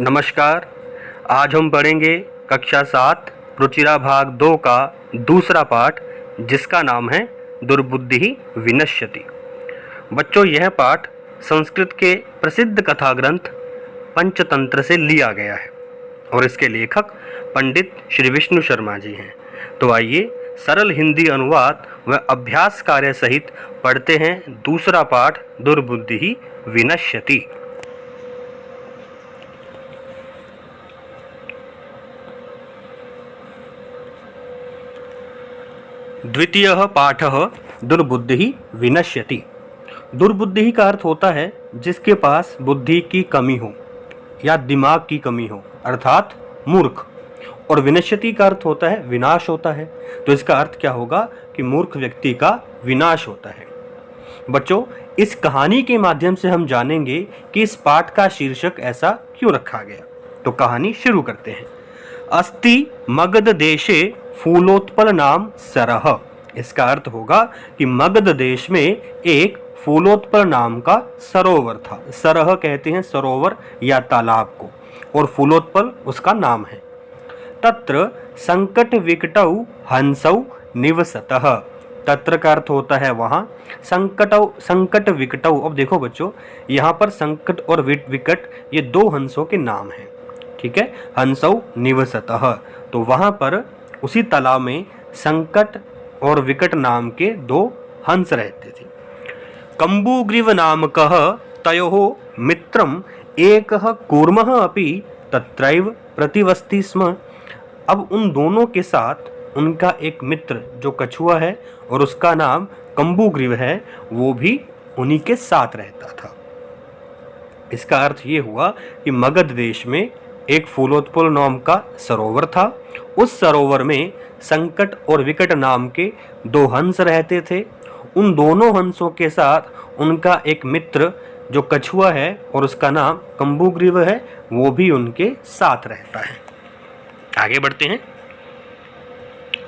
नमस्कार। आज हम पढ़ेंगे कक्षा 7 रुचिरा भाग 2 का दूसरा पाठ, जिसका नाम है दुर्बुद्धि विनश्यति। बच्चों, यह पाठ संस्कृत के प्रसिद्ध कथा ग्रंथ पंचतंत्र से लिया गया है और इसके लेखक पंडित श्री विष्णु शर्मा जी हैं। तो आइए सरल हिंदी अनुवाद व अभ्यास कार्य सहित पढ़ते हैं दूसरा पाठ दुर्बुद्धि विनश्यति। द्वितीयः पाठः दुर्बुद्धि विनश्यति। दुर्बुद्धि का अर्थ होता है जिसके पास बुद्धि की कमी हो या दिमाग की कमी हो, अर्थात मूर्ख। और विनश्यति का अर्थ होता है विनाश होता है। तो इसका अर्थ क्या होगा कि मूर्ख व्यक्ति का विनाश होता है। बच्चों, इस कहानी के माध्यम से हम जानेंगे कि इस पाठ का शीर्षक ऐसा क्यों रखा गया। तो कहानी शुरू करते हैं। अस्ति मगध देशे फूलोत्पल नाम सरह। इसका अर्थ होगा कि मगध देश में एक फूलोत्पल नाम का सरोवर था। सरह कहते हैं सरोवर या तालाब को, और फूलोत्पल उसका नाम है। तत्र संकट विकटौ हंसौ निवसतः। तत्र का अर्थ होता है वहाँ, संकट विकटौ। अब देखो बच्चों, यहाँ पर संकट और विकट ये दो हंसों के नाम हैं, ठीक है। हंसौ निवसतः, तो वहाँ पर उसी तालाब में संकट और विकट नाम के दो हंस रहते थे। कम्बुग्रीव नामकः तयोः मित्रम् एकः कूर्मः अपि तत्रैव प्रतिवसति स्म। अब उन दोनों के साथ उनका एक मित्र जो कछुआ है और उसका नाम कम्बुग्रीव है, वो भी उन्हीं के साथ रहता था। इसका अर्थ ये हुआ कि मगध देश में एक फूलोत्पल नाम का सरोवर था। उस सरोवर में संकट और विकट नाम के दो हंस रहते थे। उन दोनों हंसों के साथ उनका एक मित्र जो कछुआ है और उसका नाम कम्बुग्रीव है, वो भी उनके साथ रहता है। आगे बढ़ते हैं।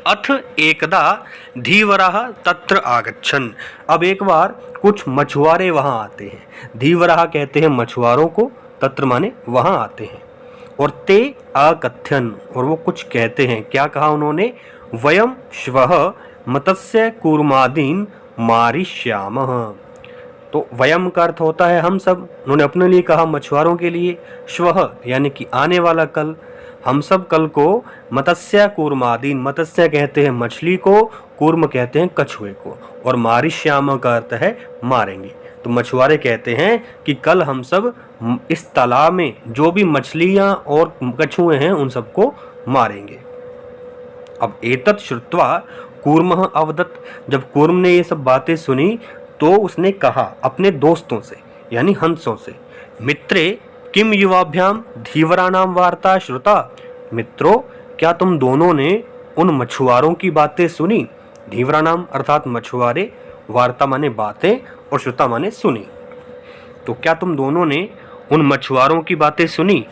अथ एकदा धीवरः तत्र आगच्छन्। अब एक बार कुछ मछुआरे वहां आते हैं। धीवरः कहते हैं मछुआरों को, तत्र माने वहां आते हैं। और ते अकथ्यन, और वो कुछ कहते हैं। क्या कहा उन्होंने? वयम श्वः मत्स्य कूर्मादीन मारिष्यामः। तो वयम का अर्थ होता है हम सब। उन्होंने अपने लिए कहा, मछुआरों के लिए। श्वः यानी कि आने वाला कल, हम सब कल को मत्स्य कूर्मादीन, मत्स्य कहते हैं मछली को, कूर्म कहते हैं कछुए को, और मारिष्याम का अर्थ है मारेंगे। तो मछुआरे कहते हैं कि कल हम सब इस तालाब में जो भी मछलियां और कछुए हैं उन सबको मारेंगे। अब एतत् श्रुत्वा कूर्मः अवदत्। जब कूर्म ने ये सब बातें सुनी तो उसने कहा अपने दोस्तों से यानी हंसों से, मित्रे किम युवाभ्याम धीवराणाम वार्ता श्रुता। मित्रों, क्या तुम दोनों ने उन मछुआरों की बातें सुनी? धीवराणाम अर्थात मछुआरे, वार्ता माने बातें और श्रुता माने सुनी। तो क्या तुम दोनों ने उन मछुआरों की बातें सुनी?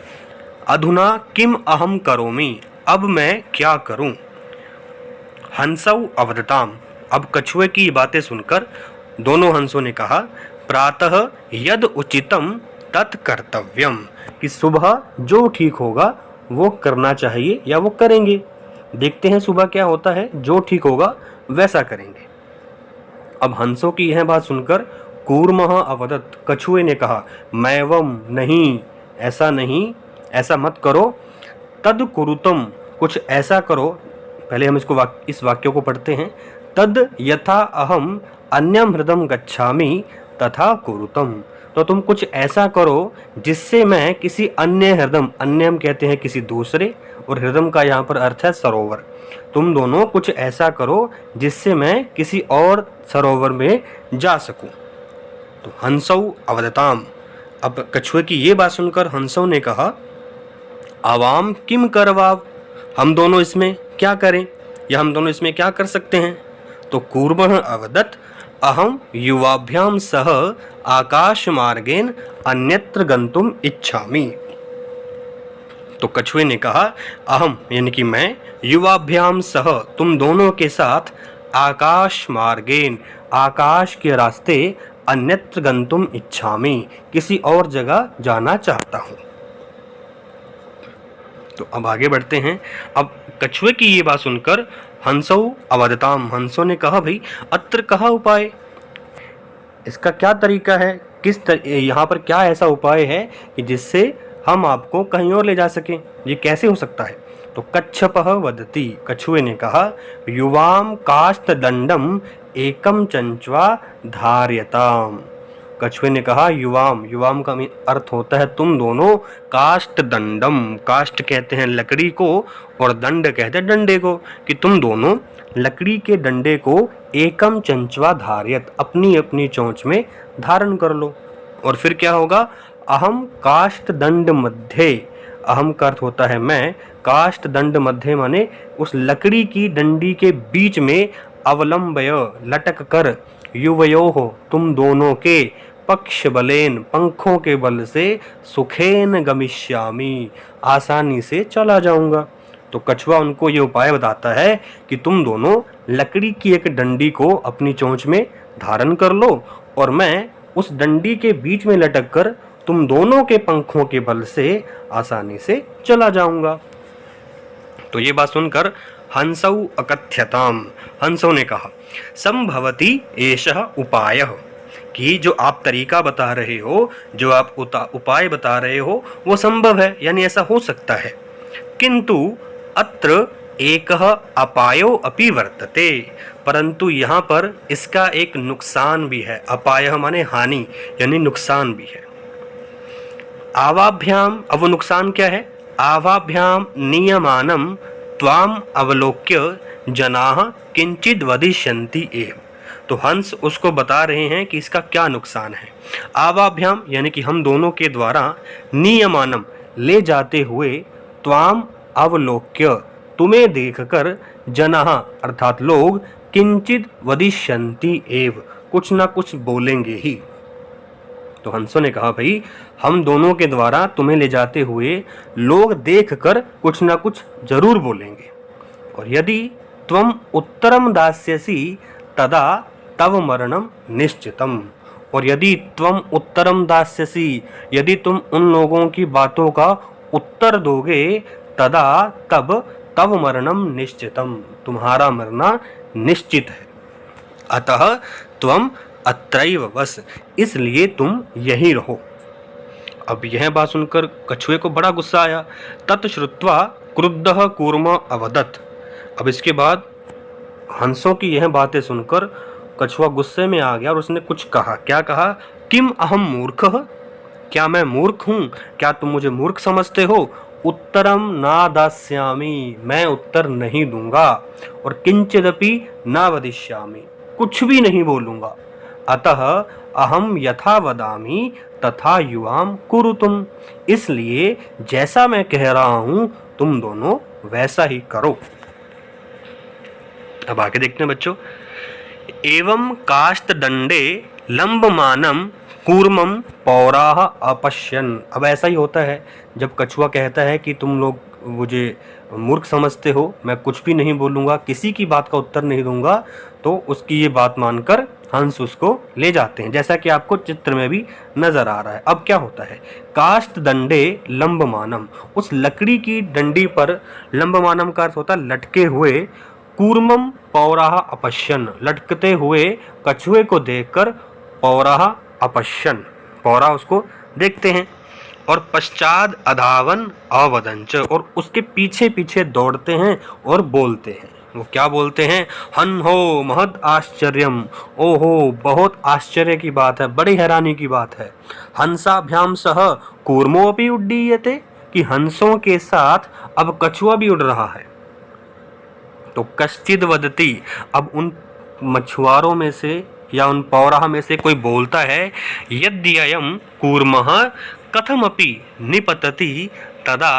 अधुना किम अहम करोमि। अब मैं क्या करूं? हंसौ अवदताम। अब कछुए की बातें सुनकर दोनों हंसों ने कहा, प्रातः यद उचितम तत् कर्तव्यम। कि सुबह जो ठीक होगा वो करना चाहिए या वो करेंगे। देखते हैं सुबह क्या होता है, जो ठीक होगा वैसा करेंगे। अब हंसों की यह बात सुनकर कूर्मः अवदत्, कछुए ने कहा, मैवम नहीं, ऐसा नहीं, ऐसा मत करो। तद कुरुतम, कुछ ऐसा करो। पहले हम इस वाक्य को पढ़ते हैं। तद यथा अहम अन्यम हृदम गच्छामि तथा कुरुतम। तो तुम कुछ ऐसा करो जिससे मैं किसी अन्य हृदम, अन्य हम कहते हैं किसी दूसरे, और हृदम का यहाँ पर अर्थ है सरोवर। तुम दोनों कुछ ऐसा करो जिससे मैं किसी और सरोवर में जा सकूं। तो हंसौ अवदताम। अब कछुए की ये बात सुनकर हंसों ने कहा, आवाम किम करवाव। हम दोनों इसमें क्या करें, या हम दोनों इसमें क्या कर सकते हैं? तो कूर्मः अवदत्, अहम युवाभ्याम सह आकाश मार्गेन अन्यत्र गंतुम इच्छामि। तो कछुए ने कहा, अहम यानी कि मैं, युवाभ्याम सह तुम दोनों के साथ, आकाश मार्गेन आकाश के रास्ते, अन्यत्र गंतुम इच्छामि किसी और जगह जाना चाहता हूँ। तो अब आगे बढ़ते हैं। अब कछुए की ये बात सुनकर हंसौ अवदताम, हंसों ने कहा भाई अत्र कहा उपाय, इसका क्या तरीका है, यहाँ पर क्या ऐसा उपाय है कि जिससे हम आपको कहीं और ले जा सकें, ये कैसे हो सकता है। तो कच्छपः वदति, कछुए ने कहा युवाम काष्ठ दंडम एकम चंचवा धार्यताम। कछुए ने कहा युवाम, युवाम का अर्थ होता है तुम दोनों, काष्ठ दंडम, काष्ठ कहते हैं लकड़ी को और दंड कहते हैं डंडे को, कि तुम दोनों लकड़ी के डंडे को एकम चंचवा धार्यत, अपनी अपनी चोंच में धारण कर लो। और फिर क्या होगा, अहम काष्ठ दंड मध्य, अहम का अर्थ होता है मैं, काष्ठ दंड मध्य माने उस लकड़ी की डंडी के बीच में अवलंबय लटक कर, युवयो हो तुम दोनों के, पक्ष बलेन पंखों के बल से, सुखेन गमिष्यामि आसानी से चला जाऊंगा। तो कछुआ उनको ये उपाय बताता है कि तुम दोनों लकड़ी की एक डंडी को अपनी चोंच में धारण कर लो और मैं उस डंडी के बीच में लटक कर तुम दोनों के पंखों के बल से आसानी से चला जाऊंगा। तो ये बात सुनकर हंसौ अकथ्यताम, हंसों ने कहा संभवति एषः उपायः, कि जो आप तरीका बता रहे हो, जो आप उपाय बता रहे हो वो संभव है, यानी ऐसा हो सकता है। किंतु अत्र एकः अपायो अपि वर्तते, परंतु यहाँ पर इसका एक नुकसान भी है। अपायः माने हानि, यानी नुकसान भी है। आवाभ्याम, अब वो नुकसान क्या है, आवाभ्याम नियमानम त्वाम अवलोक्य जनाः किंचिद वदिष्यन्ति एव। तो हंस उसको बता रहे हैं कि इसका क्या नुकसान है। आवाभ्याम यानी कि हम दोनों के द्वारा, नियमानम ले जाते हुए, त्वाम अवलोक्य तुम्हें देखकर, जनाः अर्थात लोग, किंचित वदिष्यन्ति एव कुछ ना कुछ बोलेंगे ही। तो हंसों ने कहा भाई हम दोनों के द्वारा तुम्हें ले जाते हुए लोग देखकर कुछ ना कुछ जरूर बोलेंगे। और यदि त्वम उत्तरम दास्यसि तदा तव मरणम निश्चितम, और यदि त्वम उत्तरम दास्यसि, यदि तुम उन लोगों की बातों का उत्तर दोगे, तदा तब तव मरणम निश्चितम, तुम्हारा मरना निश्चित है। अतः त्वम अत्रैव वस, इसलिए तुम यहीं रहो। अब यह बात सुनकर कछुए को बड़ा गुस्सा आया। तत्श्रुत्वा क्रुद्धः कूर्म अवदत्, अब इसके बाद हंसों की यह बातें सुनकर कछुआ गुस्से में आ गया और उसने कुछ कहा। क्या कहा, किम अहम मूर्खः, क्या मैं मूर्ख हूँ, क्या तुम मुझे मूर्ख समझते हो। उत्तरम ना दास्यामि, मैं उत्तर नहीं दूंगा। और किंचिदपि ना वदिष्यामि, कुछ भी नहीं बोलूंगा। अतः अहम यथा वदामि तथा युवाम कुरुतुम, इसलिए जैसा मैं कह रहा हूं तुम दोनों वैसा ही करो। अब आगे देखते हैं बच्चों। एवं काष्ठ दंडे लंबमानम कूर्मम पौराह अपश्यन, अब ऐसा ही होता है जब कछुआ कहता है कि तुम लोग मुझे मूर्ख समझते हो, मैं कुछ भी नहीं बोलूँगा, किसी की बात का उत्तर नहीं दूंगा, तो उसकी ये बात मानकर हंस उसको ले जाते हैं, जैसा कि आपको चित्र में भी नजर आ रहा है। अब क्या होता है, काष्ठ दंडे लंबमानम, उस लकड़ी की डंडी पर, लंबमानम का अर्थ होता है लटके हुए, कूर्मम पौराह अपश्यन, लटकते हुए कछुए को देखकर पौराह अपश्यन, पौरा उसको देखते हैं, और पश्चाद अधावन अवदंच, और उसके पीछे पीछे दौड़ते हैं और बोलते हैं। वो क्या बोलते हैं, हन हो महद आश्चर्यम, ओहो बहुत आश्चर्य की बात है, बड़ी हैरानी की बात है। हंसाभ्याम सह कूर्मो अपि उड्डीयते, कि हंसों के साथ अब कछुआ भी उड़ रहा है। तो कश्चिद वदति, अब उन मछुआरों में से या उन पौराह में से कोई बोलता है, यद्ययं कूर्मः कथमपि निपतति तदा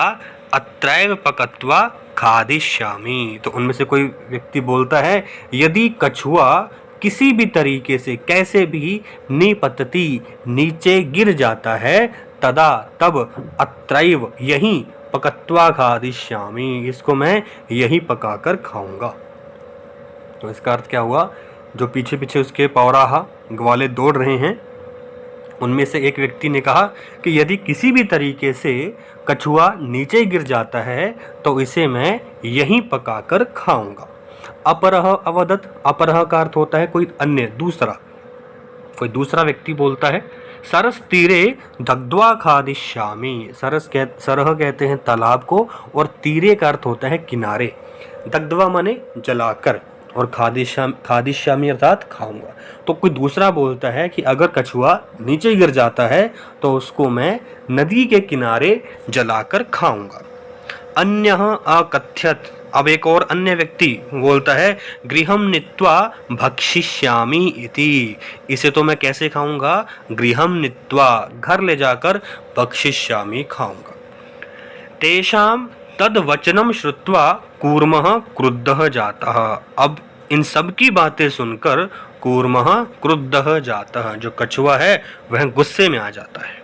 अत्रैव पकत्वा खादिष्यामि। तो उनमें से कोई व्यक्ति बोलता है, यदि कछुआ किसी भी तरीके से कैसे भी निपतति नीचे गिर जाता है, तदा तब अत्रैव यहीं पकत्वा खादिष्यामि, इसको मैं यहीं पकाकर खाऊंगा। तो इसका अर्थ क्या हुआ, जो पीछे पीछे उसके पौराहा ग्वाले दौड़ रहे हैं उनमें से एक व्यक्ति ने कहा कि यदि किसी भी तरीके से कछुआ नीचे गिर जाता है तो इसे मैं यहीं पकाकर खाऊंगा। अपरः अवदत्, अपरः का अर्थ होता है कोई अन्य, दूसरा, कोई दूसरा व्यक्ति बोलता है, सरस तीरे दग्ध्वा खादिष्यामि। सरह कहते हैं तालाब को, और तीरे का अर्थ होता है किनारे। दग्ध्वा माने जलाकर, और खादिष्यामि अर्थात खाऊंगा। तो कोई दूसरा बोलता है कि अगर कछुआ नीचे गिर जाता है तो उसको मैं नदी के किनारे जलाकर खाऊंगा। अन्यः अकथ्यत, अब एक और अन्य व्यक्ति बोलता है, गृहं नीत्वा भक्षिष्यामि इति। इसे तो मैं कैसे खाऊंगा? गृहं नीत्वा, घर ले जाकर, भक्षिष्यामि खाऊंगा। तेषां तद वचनम श्रुत्वा कूर्मः क्रुद्धः जातः। अब इन सब की बातें सुनकर कूर्मः क्रुद्धः जातः, जो कछुआ है वह गुस्से में आ जाता है।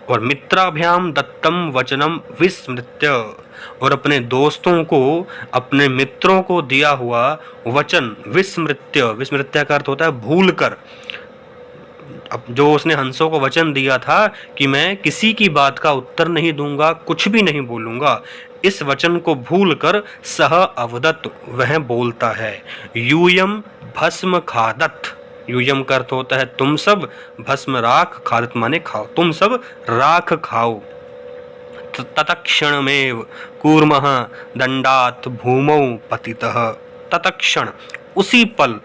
और मित्राभ्याम दत्तम वचनम विस्मृत्य, और अपने दोस्तों को, अपने मित्रों को दिया हुआ वचन विस्मृत्य, विस्मृत्य का अर्थ होता है भूल कर। अब जो उसने हंसों को वचन दिया था कि मैं किसी की बात का उत्तर नहीं दूंगा, कुछ भी नहीं बोलूंगा, इस वचन को भूलकर सह अवदत्, वह बोलता है, यूयम भस्म खादत। यूयम का अर्थ होता है तुम सब, भस्म राख, खादत माने खाओ, तुम सब राख खाओ। ततक्षणमेव कूर्मः दंडात् भूमौ पतितः। ततक्षण, उसी पल,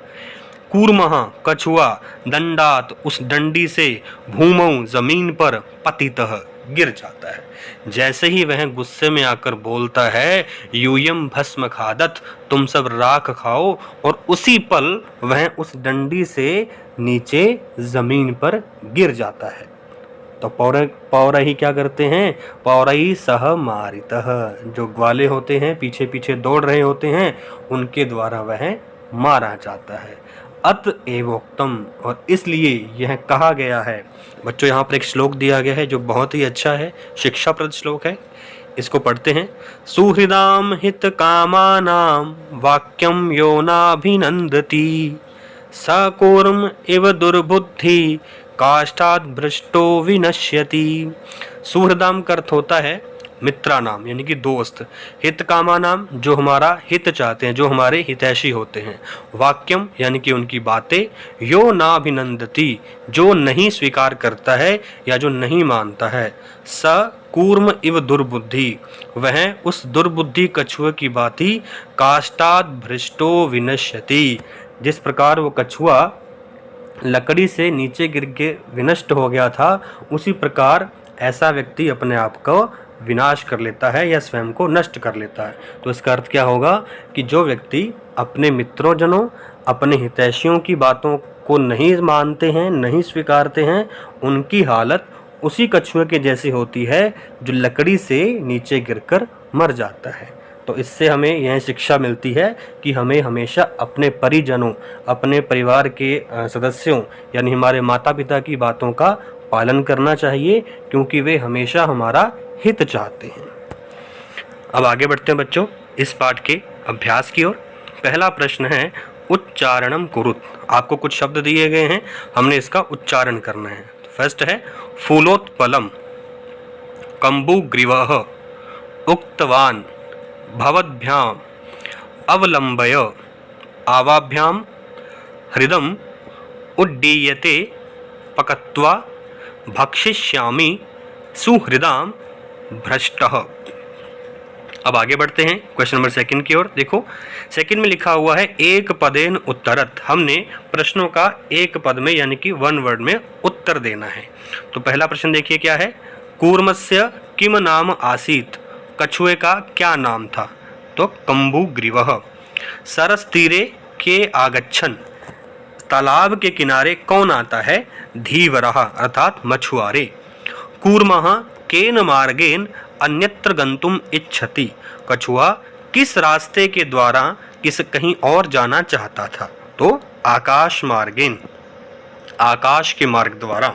कूर्मः कछुआ, दंडात उस डंडी से, भूमौ जमीन पर, पतितः गिर जाता है। जैसे ही वह गुस्से में आकर बोलता है, यूयम भस्म खादत, तुम सब राख खाओ, और उसी पल वह उस डंडी से नीचे जमीन पर गिर जाता है। तो पौरही क्या करते हैं? पौरही सह मारितः, जो ग्वाले होते हैं पीछे पीछे दौड़ रहे होते हैं, उनके द्वारा वह मारा जाता है। अतएवोक्तम, और इसलिए यह कहा गया है। बच्चों यहाँ पर एक श्लोक दिया गया है जो बहुत ही अच्छा है, शिक्षाप्रद श्लोक है, इसको पढ़ते हैं। सुहृदाम हित कामानाम वाक्यम यो नाभिनंदति स कूर्म इव दुर्बुद्धि काष्ठात् भ्रष्टो विनश्यति। सुहृदाम का अर्थ होता है मित्रा नाम, यानी कि दोस्त। हित कामा नाम, जो हमारा हित चाहते हैं, जो हमारे हितैषी होते हैं। वाक्यम यानी कि उनकी बातें। यो नाभिनंदति, जो नहीं स्वीकार करता है या जो नहीं मानता है। स कूर्म इव दुर्बुद्धि, वह उस दुर्बुद्धि कछुए की भांति काष्ठात् भ्रष्टो विनश्यति, जिस प्रकार वो कछुआ लकड़ी से नीचे गिर के विनष्ट हो गया था, उसी प्रकार ऐसा व्यक्ति अपने आप को विनाश कर लेता है या स्वयं को नष्ट कर लेता है। तो इसका अर्थ क्या होगा कि जो व्यक्ति अपने मित्रों जनों, अपने हितैषियों की बातों को नहीं मानते हैं, नहीं स्वीकारते हैं, उनकी हालत उसी कछुए के जैसी होती है जो लकड़ी से नीचे गिरकर मर जाता है। तो इससे हमें यह शिक्षा मिलती है कि हमें हमेशा अपने परिजनों, अपने परिवार के सदस्यों यानी हमारे माता पिता की बातों का पालन करना चाहिए, क्योंकि वे हमेशा हमारा हित चाहते हैं। अब आगे बढ़ते हैं बच्चों इस पाठ के अभ्यास की ओर। पहला प्रश्न है उच्चारणम कुरुत। आपको कुछ शब्द दिए गए हैं, हमने इसका उच्चारण करना है। फर्स्ट है फूलोत्पलम, कंबुग्रीवः, उक्तवान, भवद्भ्याम, अवलंबय, आवाभ्याम, हृदम, उड्डीयते, पकत्वा, भक्षिष्यामि, सुहृदाम, भ्रष्टः। अब आगे बढ़ते हैं क्वेश्चन नंबर सेकंड की ओर। देखो सेकंड में लिखा हुआ है एक पदेन उत्तरत। हमने प्रश्नों का एक पद में यानी कि वन वर्ड में उत्तर देना है। तो पहला प्रश्न देखिए क्या है, कूर्मस्य किम नाम आसीत, कछुए का क्या नाम था? तो कंबुग्रीवः। सरस तीरे के आगच्छन, तालाब के किनारे कौन आता है? धीवरः अर्थात मछुआरे। कूर्मः केन मार्गेन अन्यत्र गंतुम इच्छति, कछुआ किस रास्ते के द्वारा कहीं और जाना चाहता था? तो आकाश मार्गेन, आकाश के मार्ग द्वारा।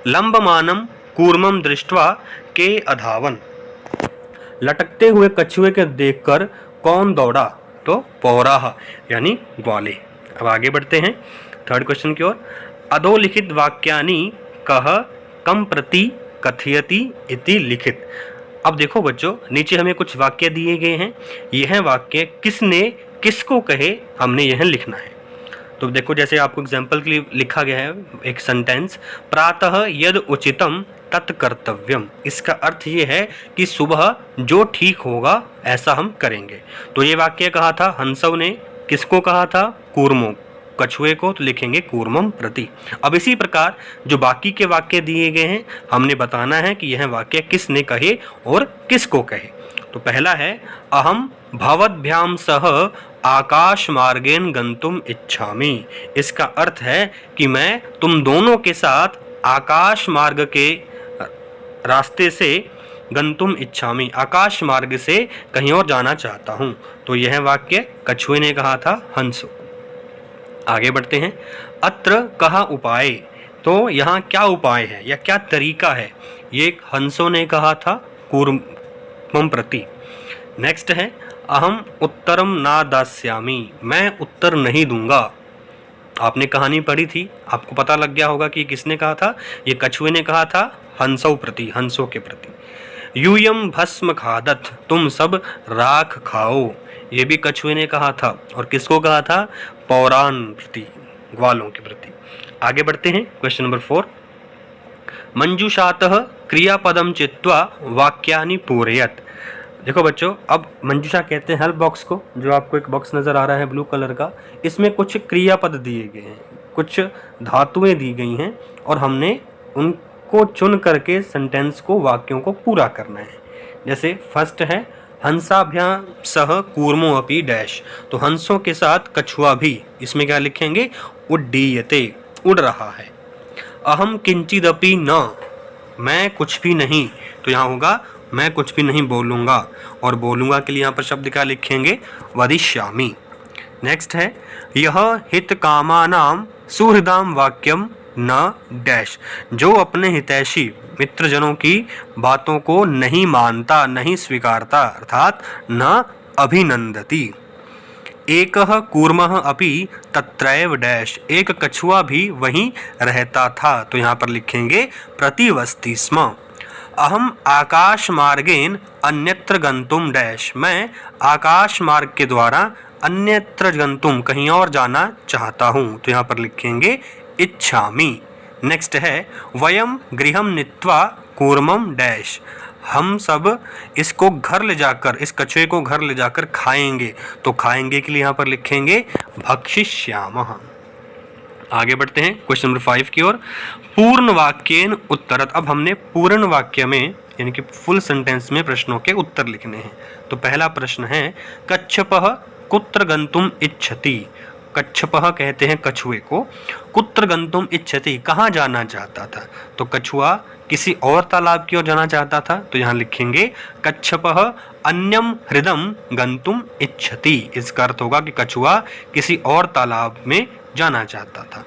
लंबमानम कूर्मम दृष्ट्वा के अधावन, लटकते हुए कछुए के देखकर कौन दौड़ा? तो पौराह यानी ग्वाले। अब आगे बढ़ते हैं थर्ड क्वेश्चन की ओर। अधोलिखित वाक्यानि कह कम प्रति कथयति इति लिखित। अब देखो बच्चों, नीचे हमें कुछ वाक्य दिए गए हैं, यह वाक्य किसने किसको कहे हमने यह लिखना है। तो देखो, जैसे आपको एग्जाम्पल के लिए लिखा गया है एक सेंटेंस, प्रातः यद उचितम तत्कर्तव्यम। इसका अर्थ ये है कि सुबह जो ठीक होगा ऐसा हम करेंगे। तो ये वाक्य कहा था हंसव ने, किसको कहा था? कूर्मों, कछुए को, तो लिखेंगे कूर्मम प्रति। अब इसी प्रकार जो बाकी के वाक्य दिए गए हैं हमने बताना है कि यह वाक्य किसने कहे और किसको कहे। तो पहला है अहम भवद्भ्याम सह आकाश मार्गेन गंतुम इच्छामि। इसका अर्थ है कि मैं तुम दोनों के साथ आकाश मार्ग के रास्ते से गंतुम इच्छामि, आकाश मार्ग से कहीं और जाना चाहता हूँ। तो यह वाक्य कछुए ने कहा था हंस। आगे बढ़ते हैं। अत्र कहा उपाय, तो यहाँ क्या उपाय है या क्या तरीका है, ये हंसों ने कहा था कूर्मम प्रति। नेक्स्ट है अहम उत्तरम ना दास्यामि, मैं उत्तर नहीं दूंगा। आपने कहानी पढ़ी थी, आपको पता लग गया होगा कि किसने कहा था, ये कछुए ने कहा था हंसों प्रति, हंसों के प्रति। यूयम भस्म खादत, तुम सब राख खाओ, ये भी कछुए ने कहा था। और किसको कहा था? पौरान प्रति, ग्वालों के प्रति। आगे बढ़ते हैं, क्वेश्चन नंबर 4। मंजूषातः क्रियापदम चित्वा वाक्यानि पूरयत। देखो बच्चों, अब मंजूषा कहते हैं हेल्प बॉक्स को, जो आपको एक बॉक्स नज़र आ रहा है ब्लू कलर का। इसमें कुछ क्रियापद दिए गए हैं, कुछ धातुएं दी गई हैं और हमने उनको चुन करके सेंटेंस को, वाक्यों को पूरा करना है। जैसे फर्स्ट है हंसाभ्याम सह कूर्मो अपि डैश, तो हंसों के साथ कछुआ भी, इसमें क्या लिखेंगे? उड्डीयते, उड़ रहा है। अहम किंचिदपि न, मैं कुछ भी नहीं, तो यहाँ होगा मैं कुछ भी नहीं बोलूँगा, और बोलूँगा के लिए यहाँ पर शब्द क्या लिखेंगे? वदिष्यामि। नेक्स्ट है यह हित कामानाम सुहृदाम वाक्यम न डैश, जो अपने हितैषी मित्रजनों की बातों को नहीं मानता, नहीं स्वीकारता, अर्थात न अभिनंदती। एकः कूर्मः अपि तत्रैव डैश, एक कछुआ भी वहीं रहता था, तो यहाँ पर लिखेंगे प्रतिवस्ति स्म। अहम आकाश मार्गेन अन्यत्र गंतुम डैश, मैं आकाश मार्ग के द्वारा अन्यत्र गंतुम, कहीं और जाना चाहता हूँ, तो यहाँ पर लिखेंगे इच्छामि। नेक्स्ट है वयम गृहम नीत्वा कूर्मम डैश, हम सब इसको घर ले जाकर, इस कछुए को घर ले जाकर खाएंगे, तो खाएंगे के लिए यहाँ पर लिखेंगे भक्षिष्यामः। आगे बढ़ते हैं क्वेश्चन नंबर 5 की ओर। पूर्ण वाक्येन उत्तरत, अब हमने पूर्ण वाक्य में यानी कि फुल सेंटेंस में प्रश्नों के उत्तर लिखने हैं। तो पहला प्रश्न है कच्छपः कुत्र गंतुम इच्छति, कच्छपः कहते हैं कछुए को, कुत्र गंतुम इच्छति, कहाँ जाना चाहता था, तो कछुआ किसी और तालाब की ओर जाना चाहता था, तो यहाँ लिखेंगे कच्छपः अन्यम हृदम गंतुम इच्छति। इसका अर्थ होगा कि कछुआ किसी और तालाब में जाना चाहता था।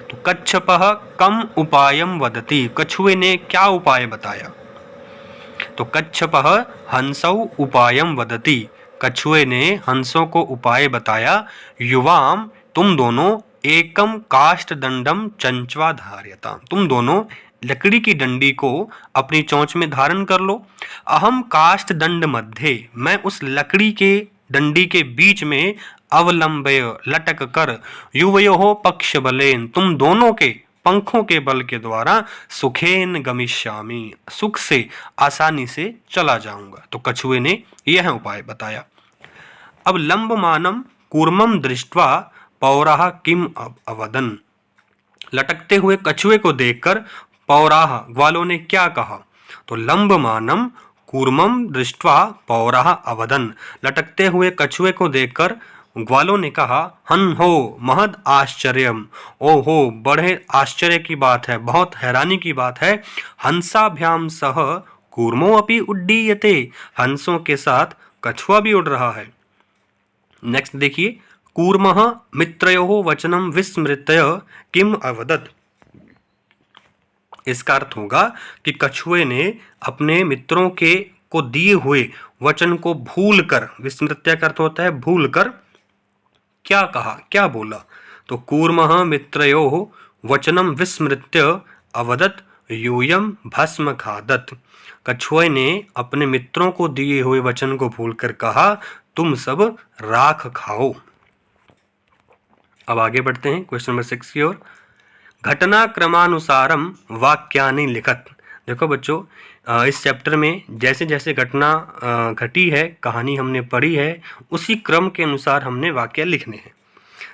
तो कच्छपः कम उपायम वदति, कछुए ने क्या उपाय बताया, तो कच्छपः हंसौ उपायम वदति, कछुए ने हंसों को उपाय बताया। युवाम, तुम दोनों एकम काष्ठ दंडम चंचवा धार्यताम, तुम दोनों लकड़ी की डंडी को अपनी चोंच में धारण कर लो। अहम काष्ठ दंड मध्य, मैं उस लकड़ी के डंडी के बीच में अवलंबय, लटक कर, युवयोः पक्ष बलेन, तुम दोनों के पंखों के बल के द्वारा सुखेन गमिष्यामि, सुख से, आसानी से चला जाऊंगा। तो कछुए ने यह उपाय बताया। अब लंबमानम कूर्मम दृष्ट्वा पौराह किम अवदन, लटकते हुए कछुए को देखकर पौराह, ग्वालों ने क्या कहा, तो लंबमानम कूर्मम दृष्ट्वा पौराह अवदन, लटकते हुए कछुए को देखकर ग्वालों ने कहा हन हो महद आश्चर्यम, ओ हो बड़े आश्चर्य की बात है, बहुत हैरानी की बात है। हंसाभ्याम सह कूर्मो अपि उड्डीयते, हंसों के साथ कछुआ भी उड़ रहा है। नेक्स्ट देखिए, कूर्मः मित्रयोः वचनम विस्मृत्य किम अवदत्, इसका अर्थ होगा कि कछुए ने अपने मित्रों के को दिए हुए वचन को भूलकर, विस्मृत्य का अर्थ होता है भूलकर, क्या कहा, क्या बोला, तो कूर्मः मित्रयोः वचनम विस्मृत्य अवदत् यूयम भस्म खादत। कछुए ने अपने मित्रों को दिए हुए वचन को भूलकर कहा, तुम सब राख खाओ। अब आगे बढ़ते हैं क्वेश्चन नंबर 6 की ओर। घटना क्रमानुसारम वाक्यानि लिखत। देखो बच्चों, इस चैप्टर में जैसे जैसे घटना घटी है, कहानी हमने पढ़ी है, उसी क्रम के अनुसार हमने वाक्य लिखने हैं।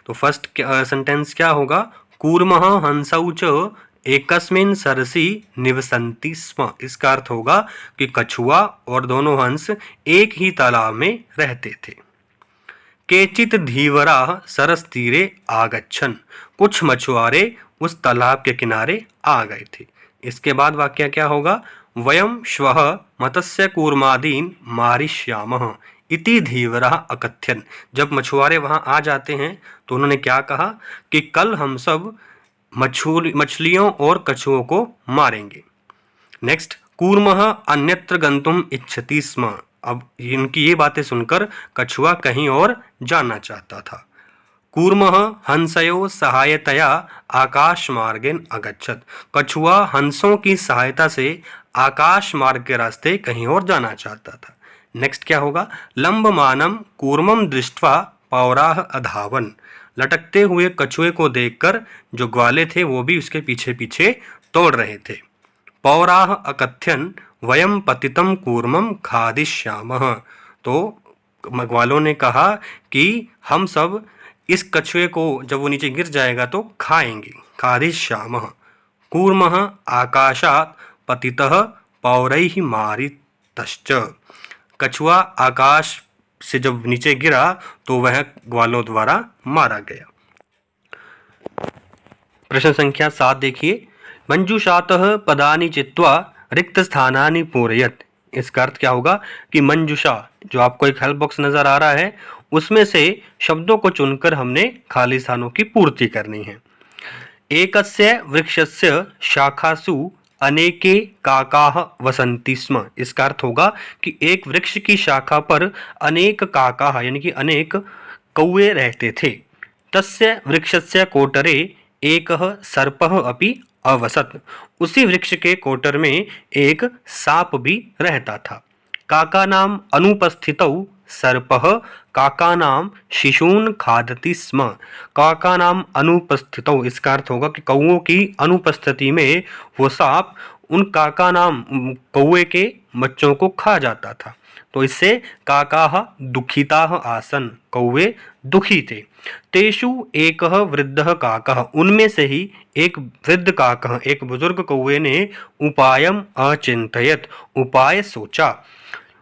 तो फर्स्ट सेंटेंस क्या होगा? कूर्मः हंसौ च एकस्मिन् सरसि निवसन्ति स्म। इसका अर्थ होगा कि कछुआ और दोनों हंस एक ही तालाब में रहते थे। केचित धीवरा सरस तीरे आगच्छन। कुछ मछुआरे उस तालाब के किनारे आ गए थे। इसके बाद वाक्य क्या होगा? वयम श्वः मत्स्य कूर्मादीन मारिष्यामः इति धीवरा अकथ्यन। जब मछुआरे वहां आ जाते हैं तो उन्होंने क्या कहा कि कल हम सब मछलियों और कछुओं को मारेंगे। नेक्स्ट, कूर्मः अन्यत्र गंतुम इच्छति स्म। अब इनकी ये बातें सुनकर कछुआ कहीं और जाना चाहता था। कूर्मः हंसयो सहायतया आकाश मार्गेन अगच्छत। कछुआ हंसों की सहायता से आकाश मार्ग के रास्ते कहीं और जाना चाहता था। नेक्स्ट क्या होगा? लंबमानम कूर्मम दृष्ट्वा पौराह अधावन। लटकते हुए कछुए को देखकर जो ग्वाले थे वो भी उसके पीछे पीछे दौड़ रहे थे। पौराह अकथ्यन वयम पतितम कूर्मम खादिष्यामः। तो ग्वालों ने कहा कि हम सब इस कछुए को जब वो नीचे गिर जाएगा तो खाएंगे। खादिष्यामः। कूर्मः आकाशात् पतितः पौरैः मारितश्च। कछुआ आकाश से जब नीचे गिरा तो वह ग्वालों द्वारा मारा गया। प्रश्न संख्या 7 देखिए। मंजुषातः पदानि चित्वा रिक्त स्थानानि पूरयत। इसका अर्थ क्या होगा कि मंजुषा, जो आपको एक हेल्प बॉक्स नजर आ रहा है, उसमें से शब्दों को चुनकर हमने खाली स्थानों की पूर्ति करनी है। एकस्य वृक्षस्य शाखासु अनेके काकाः वसन्ति स्म। इसका अर्थ होगा कि एक वृक्ष की शाखा पर अनेक काकाः यानी कि अनेक कौवे रहते थे। तस्य वृक्षस्य कोटरे एकः सर्पः अपि अवसत। उसी वृक्ष के कोटर में एक सांप भी रहता था। काकानाम अनुपस्थितौ सर्पः काकानाम शिशून खादति स्म। काकानाम अनुपस्थितौ, इसका अर्थ होगा कि कौओं की अनुपस्थिति में वो सांप उन काकानाम कौवे के बच्चों को खा जाता था। तो इससे काकाः दुखिताः आसन, कौवे दुखी थे। तेषु एकः वृद्धः काकः, उनमें से ही एक वृद्ध काकः, एक बुजुर्ग कौवे ने उपायम अचिंतयत, उपाय सोचा।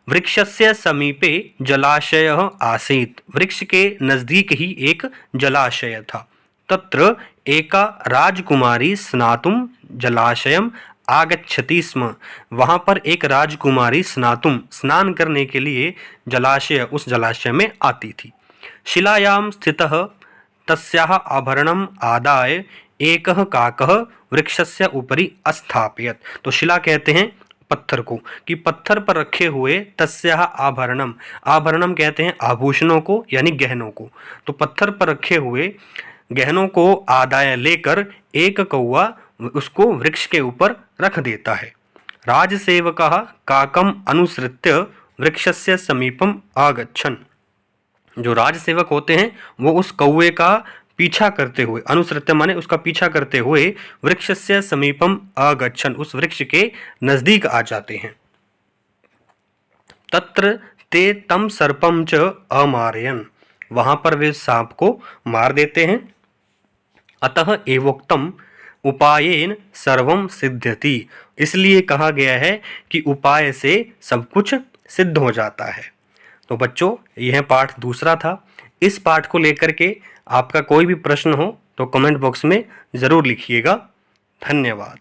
वृक्षस्य समीपे जलाशयः आसीत्। वृक्ष के नजदीक ही एक जलाशय था। तत्र एका राजकुमारी स्नातुम जलाशयम आगच्छति स्म। वहां पर एक राजकुमारी स्नातुम, स्नान करने के लिए उस जलाशय में आती थी। शिलायां स्थितः तस्याः आभरणम आदाय एकः काकः वृक्षस्य उपरि अस्थापयत। तो शिला कहते हैं पत्थर को, कि पत्थर पर रखे हुए तस्याः आभरणम, आभरणम कहते हैं आभूषणों को यानी गहनों को। तो पत्थर पर रखे हुए गहनों को आदाय लेकर एक कौवा उसको वृक्ष के ऊपर रख देता है। राजसेवकः काकम अनुसृत्य वृक्षस्य समीपम आगच्छन्। जो राजसेवक होते हैं वो उस कौवे का पीछा करते हुए, अनुसृत्य माने उसका पीछा करते हुए, वृक्षस्य समीपम आगच्छन्, उस वृक्ष के नजदीक आ जाते हैं। तत्र ते तम सर्पम च अमारयन्। वहां पर वे सांप को मार देते हैं। अतः एवोक्तम उपायेन सर्वम सिद्ध्यति। इसलिए कहा गया है कि उपाय से सब कुछ सिद्ध हो जाता है। तो बच्चों, यह पाठ दूसरा था। इस पाठ को लेकर के आपका कोई भी प्रश्न हो तो कमेंट बॉक्स में ज़रूर लिखिएगा। धन्यवाद।